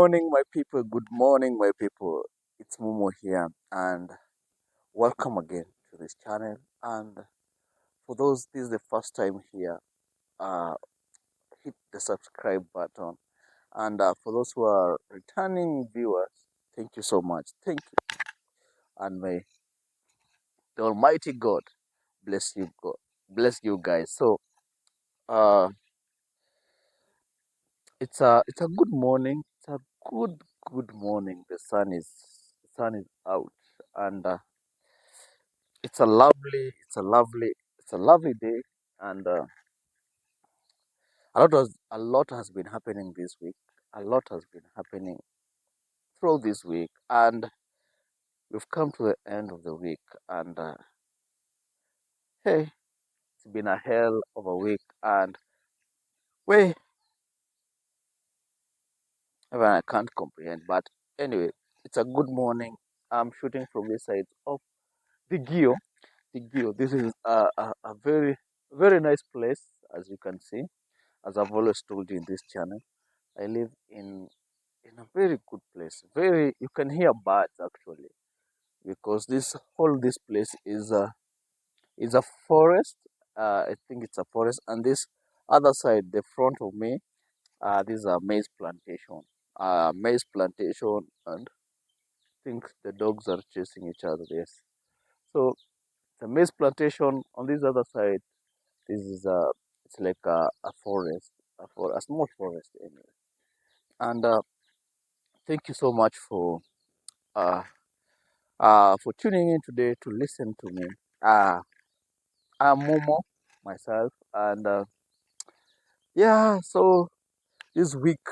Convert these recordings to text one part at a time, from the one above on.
morning, my people. Good morning, my people. It's Momo here, and welcome again to this channel. And for those, this is the first time here, uh, hit the subscribe button. And for those who are returning viewers, thank you so much. Thank you, and may the Almighty God bless you, God, bless you guys. So, uh, it's a good morning. It's a good morning. The sun is out, and it's a lovely day, and a lot has been happening this week. A lot has been happening throughout this week, and we've come to the end of the week. And hey, it's been a hell of a week, and way even I can't comprehend. But anyway, it's a good morning. I'm shooting from this side of the Gio. The Gio. This is a very nice place, as you can see. As I've always told you in this channel, I live in a very good place. Very, you can hear birds actually, because this place is a forest. I think it's a forest, and this other side, the front of me, this is a maize plantation. Maize plantation, and I think the dogs are chasing each other. Yes, so the maize plantation on this other side. This is it's like a forest, a small forest anyway. And thank you so much uh for tuning in today to listen to me. Uh, I'm Momo myself, and yeah. So this week,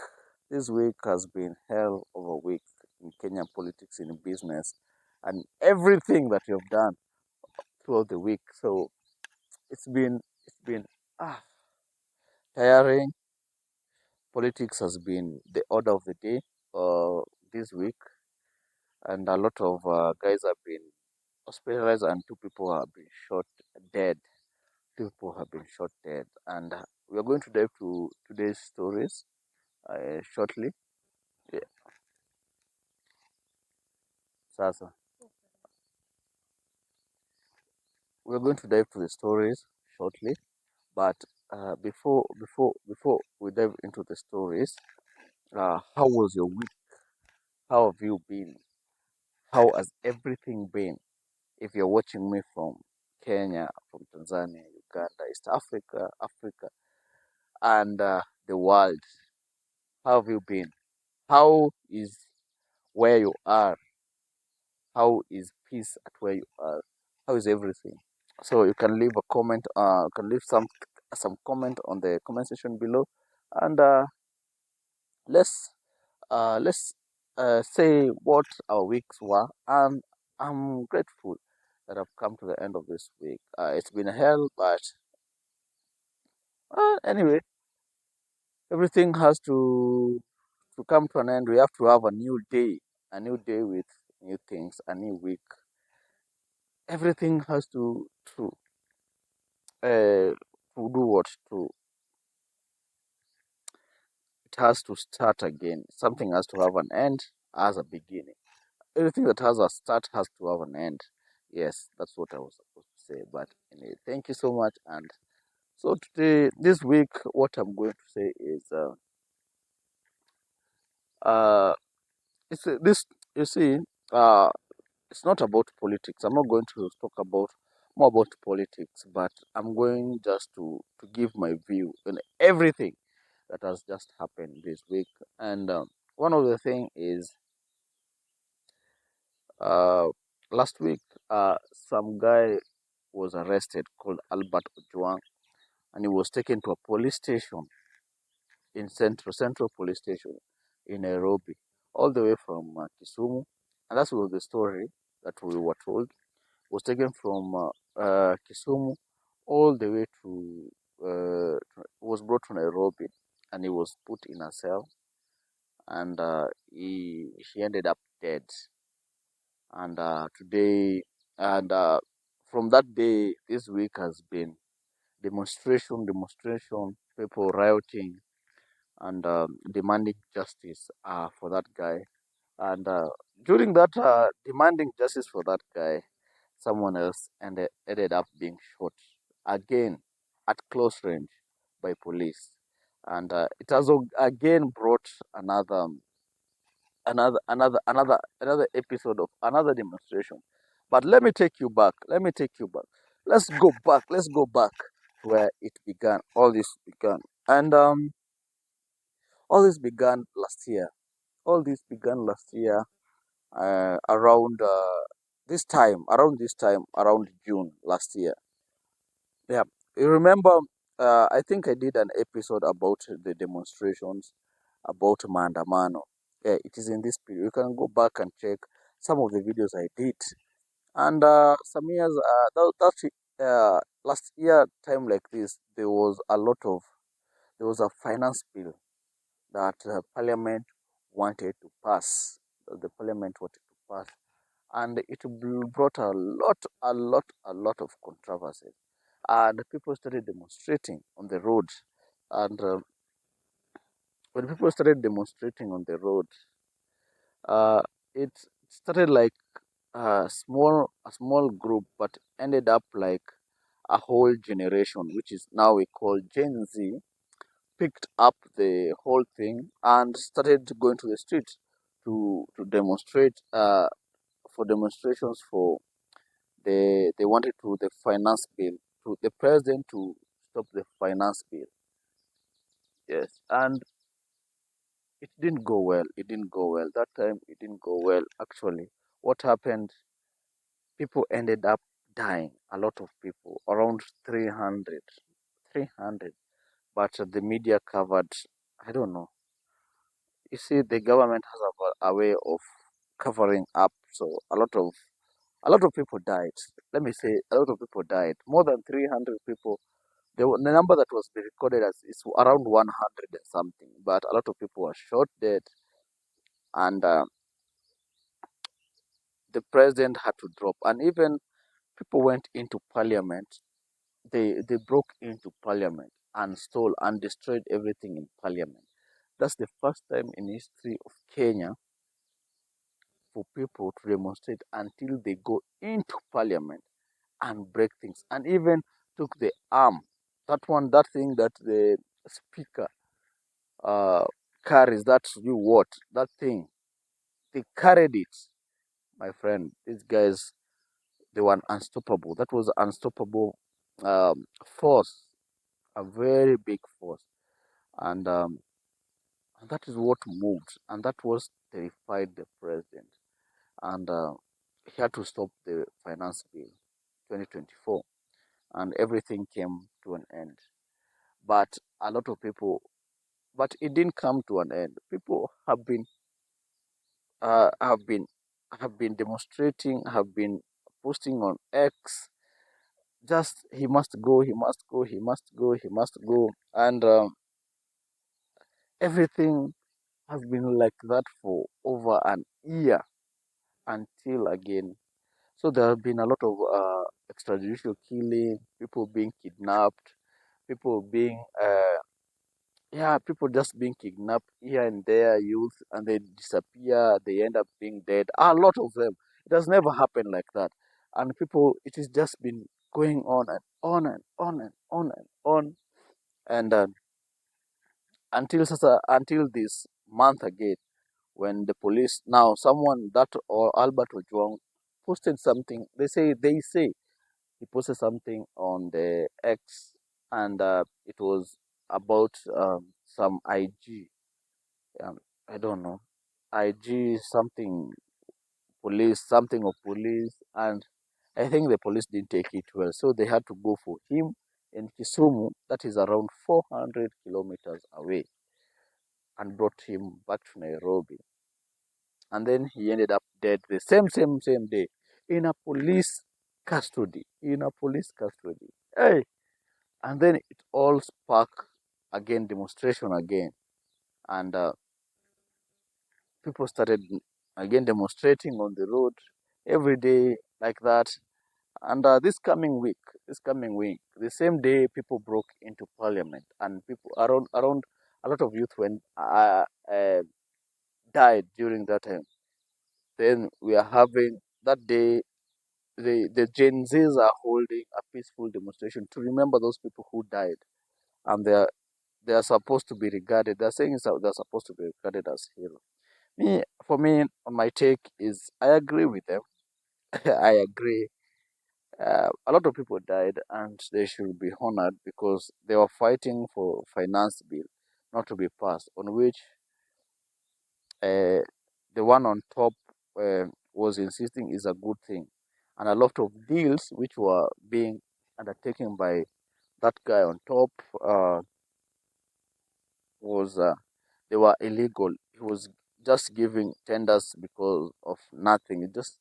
this week has been hell of a week in Kenyan politics, in business, and everything that you've done throughout the week. So it's been ah, tiring. Politics has been the order of the day this week, and a lot of guys have been hospitalized, and two people have been shot dead. Two people have been shot dead, and we are going to dive to today's stories shortly. Yeah, Sasa, we're going to dive to the stories shortly, but before we dive into the stories, how was your week? How have you been? How has everything been? If you're watching me from Kenya, from Tanzania, Uganda, East Africa, Africa, and the world, how have you been? How is where you are? How is peace at where you are? How is everything? So you can leave a comment. You can leave some comment on the comment section below, and let's say what our weeks were. And I'm grateful that I've come to the end of this week. It's been a hell, but anyway, everything has to come to an end. We have to have a new day with new things, a new week. Everything has to do what to. It has to start again. Something has to have an end as a beginning. Everything that has a start has to have an end. Yes, that's what I was supposed to say. But anyway, thank you so much. And so today, this week, what I'm going to say is, uh, this. You see, uh, it's not about politics. I'm not going to talk about more about politics, but I'm going just to give my view on everything that has just happened this week. And one of the thing is, uh, last week, some guy was arrested called Albert Ojwang, and he was taken to a police station in Central Police Station in Nairobi, all the way from Kisumu, and that was the story that we were told. Was taken from Kisumu all the way was brought to Nairobi, and he was put in a cell, and he ended up dead. And today, and from that day, this week has been demonstration, people rioting, and demanding justice for that guy. And during that demanding justice for that guy, someone else ended up being shot again at close range by police. And it has again brought another episode of another demonstration. But let me take you back. Let me take you back. Let's go back. Let's go back to where it began. All this began, and all this began last year. All this began last year, around this time, around June last year. Yeah, you remember? I think I did an episode about the demonstrations, about Maandamano. Yeah, it is in this period. You can go back and check some of the videos I did. And some years, last year time like this, there was a finance bill that Parliament wanted to pass. The Parliament wanted to pass, and it brought a lot of controversy. And people started demonstrating on the road. And when people started demonstrating on the road, it started like a small group, but ended up like a whole generation, which is now we call Gen Z, picked up the whole thing and started going to the streets to demonstrate for demonstrations for they wanted to the finance bill, to the president to stop the finance bill. Yes, and it didn't go well. It didn't go well that time. It didn't go well actually. What happened? People ended up dying. A lot of people, around 300, 300. But the media covered. I don't know. You see, the government has a way of covering up. So a lot of people died. Let me say, a lot of people died. More than 300 people. The number that was recorded as is around 100 and something. But a lot of people were shot dead, and the president had to drop. And even people went into parliament. They broke into parliament and stole and destroyed everything in parliament. That's the first time in history of Kenya for people to demonstrate until they go into parliament and break things, and even took the arm. That thing that the speaker uh, carries, that's you what? That thing. They carried it, my friend. These guys, they were unstoppable. That was unstoppable force, a very big force. And that is what moved, and that was terrified the president. And he had to stop the finance bill 2024, and everything came to an end. But a lot of people, but it didn't come to an end. People uh, have been have been demonstrating, have been posting on X. Just he must go, he must go, he must go, he must go, and everything has been like that for over an year until again. So there have been a lot of extrajudicial killing, people being kidnapped, people being yeah, people just being kidnapped here and there, youth, and they disappear, they end up being dead. A lot of them. It has never happened like that. And people, it has just been going on and on and on and on and on. And until this month again, when the police, now someone that or Albert Ojwang posted something, they say he posted something on the X, and it was about some IG. I don't know. IG something police, something of police, and I think the police didn't take it well, so they had to go for him in Kisumu, that is around 400 kilometers away, and brought him back to Nairobi. And then he ended up dead the same day in a police custody. In a police custody. Hey, and then it all sparked again demonstration again, and people started again demonstrating on the road every day like that. And this coming week, the same day people broke into parliament, and people around a lot of youth when died during that time. Then we are having that day. The Gen Zs are holding a peaceful demonstration to remember those people who died, and they are supposed to be regarded. They're saying they're supposed to be regarded as heroes. For me, my take is I agree with them. I agree. A lot of people died, and they should be honored because they were fighting for finance bill not to be passed, on which uh, the one on top was insisting is a good thing, and a lot of deals which were being undertaken by that guy on top uh, was they were illegal. He was just giving tenders because of nothing, just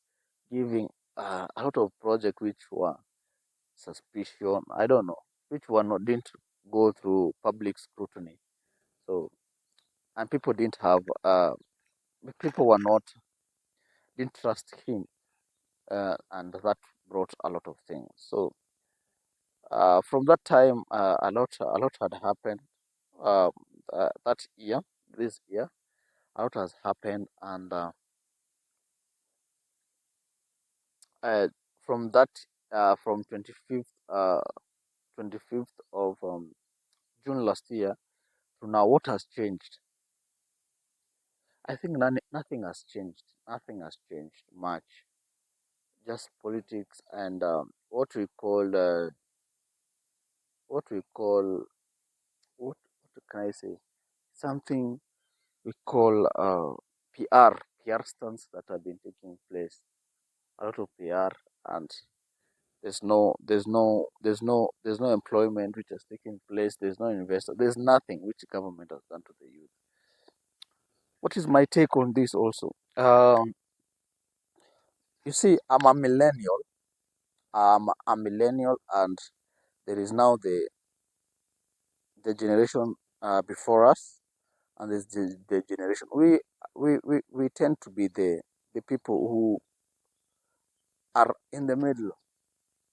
giving a lot of projects which were suspicion. I don't know which one didn't go through public scrutiny. So and people didn't have people were not didn't trust him, and that brought a lot of things. So from that time, a lot had happened. Uh, that year, this year, a lot has happened, and uh, from that, from 25th of June last year to now, what has changed? I think nothing has changed. Nothing has changed much. Just politics and what we call what can I say? Something we call PR stunts that have been taking place. A lot of PR, and there's no employment which has taken place. There's no investor. There's nothing which the government has done to the youth. What is my take on this also? You see, I'm a millennial. I'm a millennial, and there is now the generation before us, and there's the generation. We tend to be the people who are in the middle.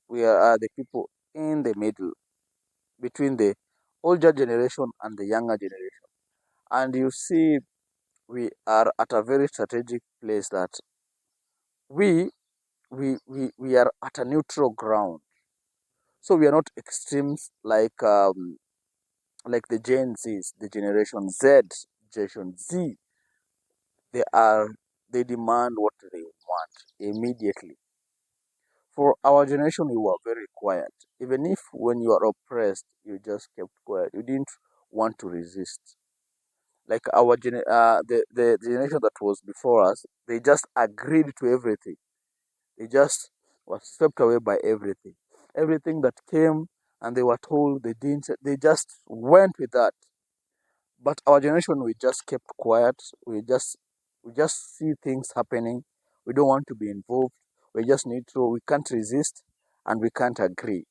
We are the people in the middle between the older generation and the younger generation. And you see, we are at a very strategic place that we we are at a neutral ground. So we are not extremes like the Gen Zs, the Generation Z, Generation Z. They are they demand what they want immediately. For our generation, we were very quiet. Even if when you are oppressed, you just kept quiet. You didn't want to resist. Like the generation that was before us, they just agreed to everything. They just were swept away by everything. Everything that came and they were told they didn't. They just went with that. But our generation, we just kept quiet. We just see things happening. We don't want to be involved. We just need to. We can't resist, and we can't agree.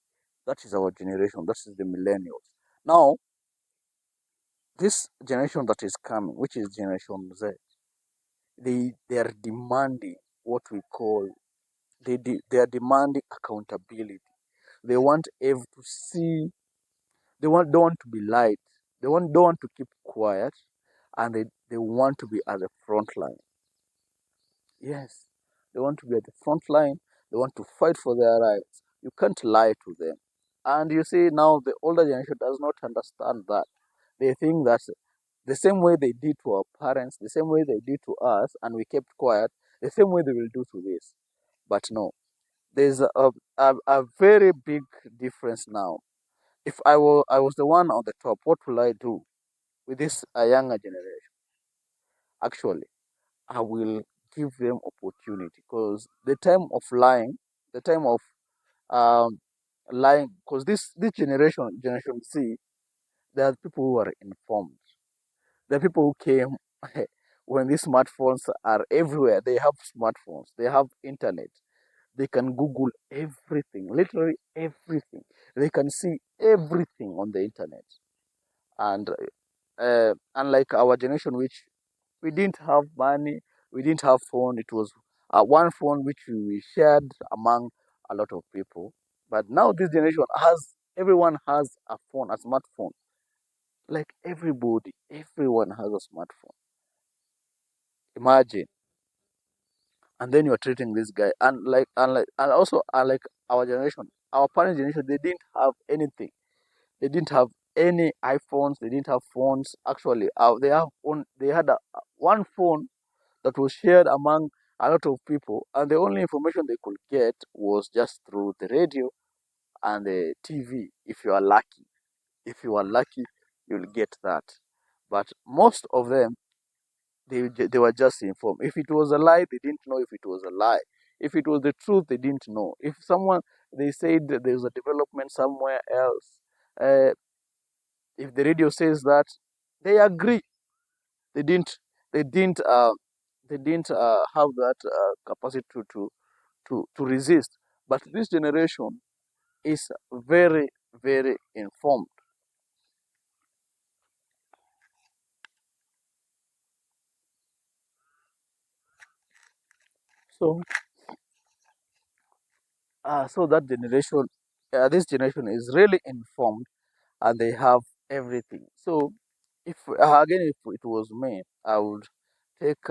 That is our generation. That is the millennials. Now, this generation that is coming, which is Generation Z, they are demanding what we call they are demanding accountability. They want ev to see. They don't want to be lied. Don't want to keep quiet, and they want to be at the front line. Yes, they want to be at the front line. They want to fight for their rights. You can't lie to them. And you see, now the older generation does not understand that. They think that the same way they did to our parents, the same way they did to us, and we kept quiet, the same way they will do to this. But no, there's a very big difference now. If I was the one on the top, what will I do with this younger generation? Actually, I will give them opportunity because the time of lying, the time of um, lying, because this generation Z, there are people who are informed. There are people who came when these smartphones are everywhere. They have smartphones. They have internet. They can Google everything, literally everything. They can see everything on the internet. And unlike our generation, which we didn't have money, we didn't have phone. It was one phone which we shared among a lot of people. But now this generation has everyone has a phone, a smartphone. like everybody, everyone has a smartphone. Imagine. And then you're treating this guy and also unlike our generation, our parents' generation, they didn't have anything. They didn't have any iPhones. They didn't have phones. Actually, they had one phone that was shared among a lot of people, and the only information they could get was just through the radio and the TV. If you are lucky, you'll get that. But most of them, they were just informed. If it was a lie, they didn't know if it was a lie. If it was the truth, they didn't know. If someone they said that there's a development somewhere else, uh, if the radio says that, they agree. They didn't. They didn't. They didn't have that capacity to resist. But this generation is very, very informed. So, that generation, this generation is really informed, and they have everything. So, if again, if it was me, I would take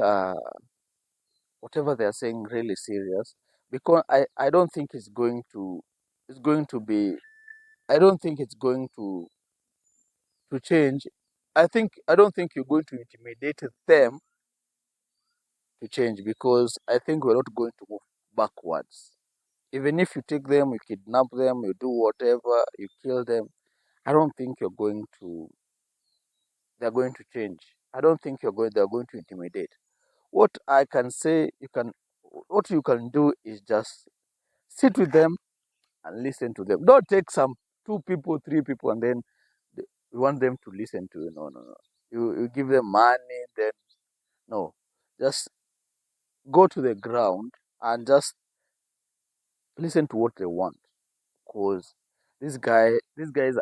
whatever they are saying really serious, because I don't think it's going to be I don't think it's going to change. I don't think you're going to intimidate them to change, because I think we're not going to move backwards. Even if you take them, you kidnap them, you do whatever, you kill them, I don't think they're going to change. I don't think they're going to intimidate. What I can say what you can do is just sit with them and listen to them. Don't take some two people, three people, and then you want them to listen to you. No, no, no. You give them money, then no. Just go to the ground and just listen to what they want. Because these guys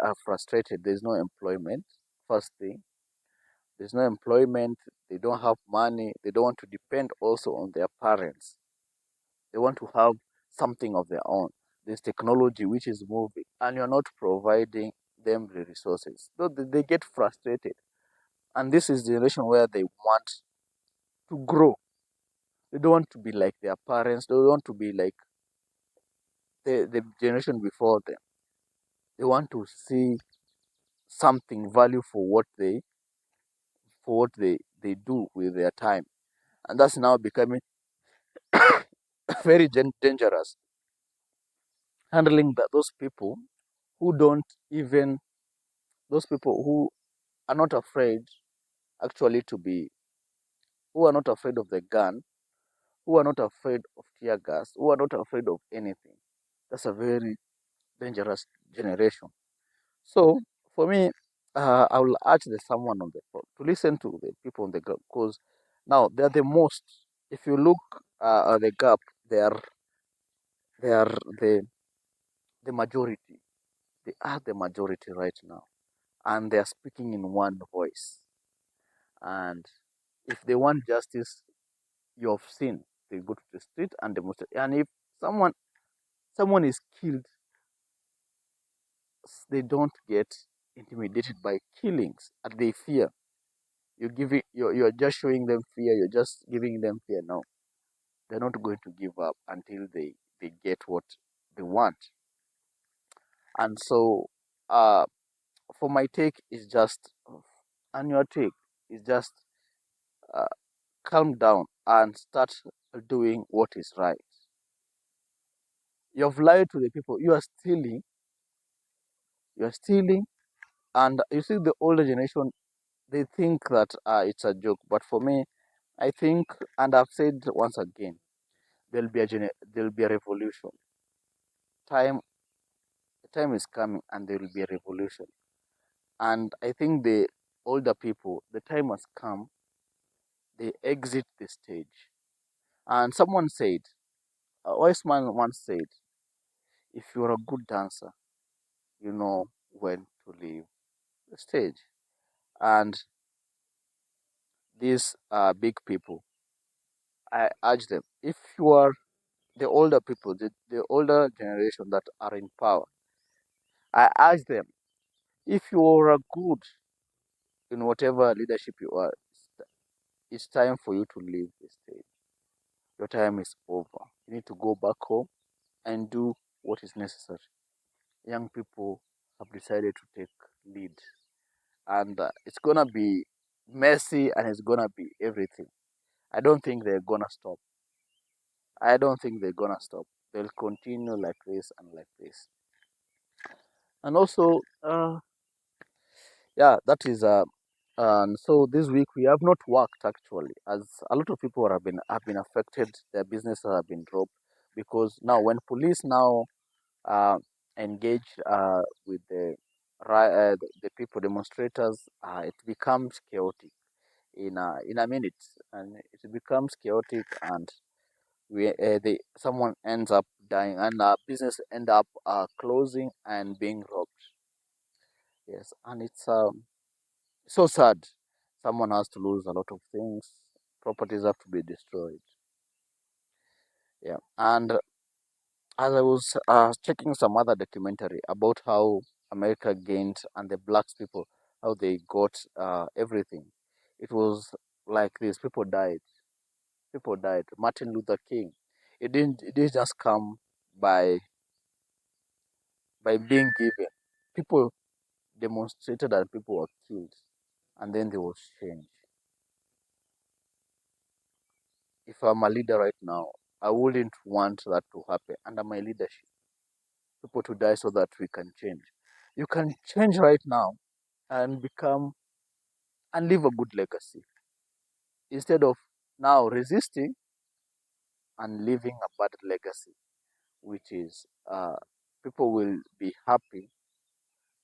are frustrated. There's no employment. First thing, there's no employment. They don't have money. They don't want to depend also on their parents. They want to have something of their own. There's technology which is moving, and you're not providing them the resources. So they get frustrated. And this is the generation where they want to grow. They don't want to be like their parents. They don't want to be like the generation before them. They want to see something value for what they do with their time. And that's now becoming very dangerous. Handling those people who don't even those people who are not afraid actually to be who are not afraid of the gun, who are not afraid of tear gas, who are not afraid of anything. That's a very dangerous generation. So for me, I will urge someone on the phone to listen to the people on the ground, because now they're the most. If you look at the gap, they are the majority. They are the majority right now, and they are speaking in one voice. And if they want justice, you have seen they go to the street and demonstrate. And if someone someone is killed, they don't get intimidated by killings, and they fear. You're just showing them fear. You're just giving them fear. No, they're not going to give up until they get what they want. And so, uh, for my take is just, and your take is just, uh, calm down and start doing what is right. You have lied to the people. You are stealing, and you see the older generation. They think that it's a joke, but for me, I think, and I've said once again, there'll be a revolution. Time time is coming, and there will be a revolution. And I think the older people, the time has come. They exit the stage. And someone said, a wise man once said, if you're a good dancer, you know when to leave the stage. And these big people, I urge them, if you are the older people, the older generation that are in power, I urge them, if you are good in whatever leadership you are, it's time for you to leave the stage. Your time is over. You need to go back home and do what is necessary. Young people have decided to take lead, and it's gonna be messy and it's gonna be everything. I don't think they're gonna stop. I don't think they're gonna stop. They'll continue like this and like this. And also, yeah, that is and so this week we have not worked actually, as a lot of people have been affected. Their businesses have been dropped because now when police now uh, engage with the people demonstrators, it becomes chaotic in a minute, and it becomes chaotic, and someone ends up dying, and business end up closing and being robbed. Yes, and it's so sad. Someone has to lose a lot of things. Properties have to be destroyed. Yeah, and as I was checking some other documentary about how America gained and the blacks people, how they got everything. It was like this: people died. People died. Martin Luther King. It didn't just come by being given. People demonstrated and people were killed, and then there was change. If I'm a leader right now, I wouldn't want that to happen under my leadership. People to die so that we can change. You can change right now and become and leave a good legacy instead of now resisting and leaving a bad legacy, which is people will be happy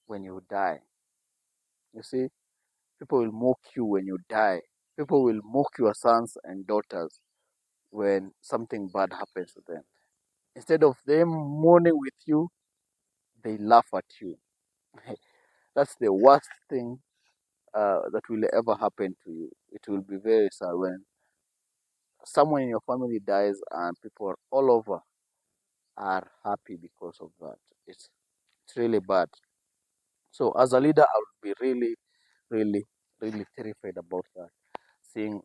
when you die. You see, people will mock you when you die. People will mock your sons and daughters when something bad happens to them. Instead of them mourning with you, they laugh at you. That's the worst thing that will ever happen to you. It will be very sad when someone in your family dies and people all over are happy because of that. It's really bad. So as a leader, I would be really, really, really terrified about that. Seeing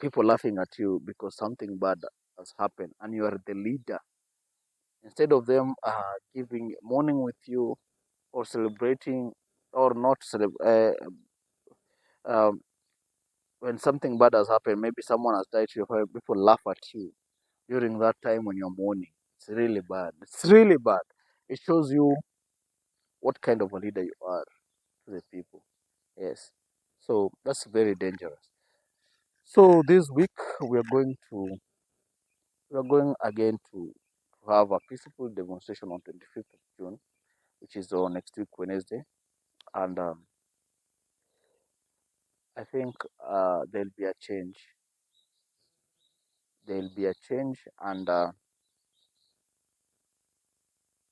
people laughing at you because something bad has happened and you are the leader. Instead of them giving mourning with you or celebrating or not um, when something bad has happened, maybe someone has died to your family, people laugh at you during that time when you're mourning. It's really bad. It's really bad. It shows you what kind of a leader you are to the people. Yes. So that's very dangerous. So this week we are going again to have a peaceful demonstration on 25th of June, which is on next week Wednesday, and I think there'll be a change. There'll be a change, and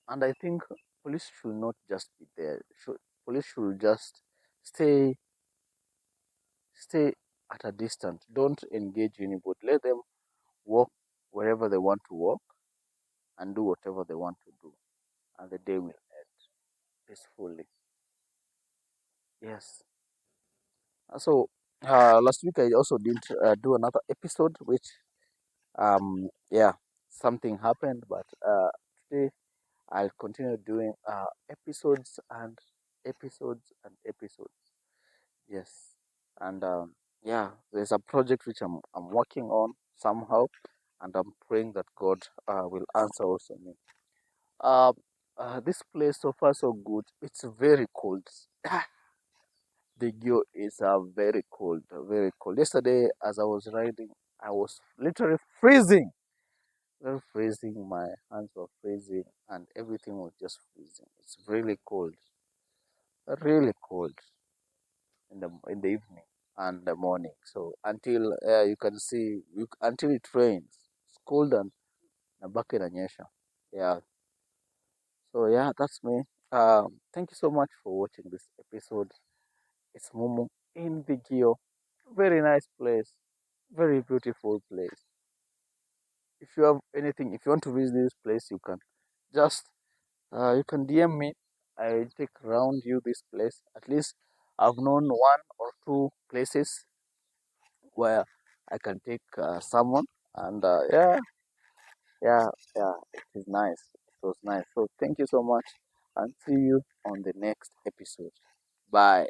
I think police should not just be there. Police should just stay stay at a distance. Don't engage anybody. Let them walk wherever they want to walk and do whatever they want to do, and the day will end peacefully. Yes. So last week I also did do another episode, which yeah, something happened, but today I'll continue doing episodes and episodes and episodes. Yes, and yeah, there's a project which I'm working on somehow, and I'm praying that God will answer also me. Uh, this place so far so good. It's very cold. The gear is very cold, very cold. Yesterday, as I was riding, I was literally freezing, very freezing. My hands were freezing, and everything was just freezing. It's really cold in the evening and the morning. So until you can see, until it rains, it's cold and nabaki inanyesha. Yeah. So yeah, that's me. Thank you so much for watching this episode. It's Momo in the Gio. Very nice place. Very beautiful place. If you have anything, if you want to visit this place, you can just you can DM me. I take around you this place. At least I've known one or two places where I can take someone, and yeah, yeah, it is nice. It was nice. So thank you so much, and see you on the next episode. Bye.